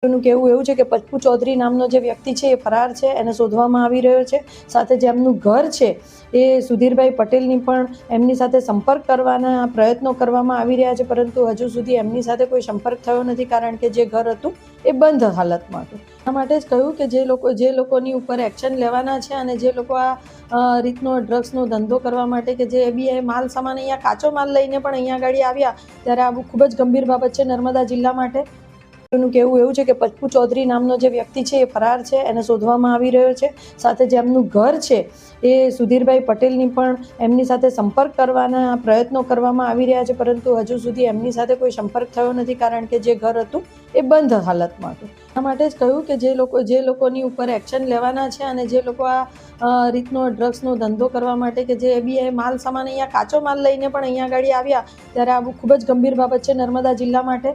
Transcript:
નું કહેવું એવું છે કે પપ્પુ ચૌધરી નામનો જે વ્યક્તિ છે એ ફરાર છે, એને શોધવામાં આવી રહ્યો છે. સાથે જે એમનું ઘર છે એ સુધીરભાઈ પટેલની પણ એમની સાથે સંપર્ક કરવાના પ્રયત્નો કરવામાં આવી રહ્યા છે, પરંતુ હજુ સુધી એમની સાથે કોઈ સંપર્ક થયો નથી, કારણ કે જે ઘર હતું એ બંધ હાલતમાં હતું. આ માટે જ કહ્યું કે જે લોકોની ઉપર એક્શન લેવાના છે અને જે લોકો આ રીતનો ડ્રગ્સનો ધંધો કરવા માટે કે જે બી માલ સામાન અહીંયા કાચો માલ લઈને પણ અહીંયા આગળ આવ્યા, ત્યારે આ ખૂબ જ ગંભીર બાબત છે નર્મદા જિલ્લા માટે. નું કહેવું એવું છે કે પપ્પુ ચૌધરી નામનો જે વ્યક્તિ છે એ ફરાર છે, એને શોધવામાં આવી રહ્યો છે. સાથે જે એમનું ઘર છે એ સુધીરભાઈ પટેલની પણ એમની સાથે સંપર્ક કરવાના પ્રયત્નો કરવામાં આવી રહ્યા છે, પરંતુ હજુ સુધી એમની સાથે કોઈ સંપર્ક થયો નથી, કારણ કે જે ઘર હતું એ બંધ હાલતમાં હતું. આ માટે જ કહ્યું કે જે લોકોની ઉપર એક્શન લેવાના છે અને જે લોકો આ રીતનો ડ્રગ્સનો ધંધો કરવા માટે કે જે બી માલ સામાન અહીંયા કાચો માલ લઈને પણ અહીંયા આગળ આવ્યા, ત્યારે આ ખૂબ જ ગંભીર બાબત છે નર્મદા જિલ્લા માટે.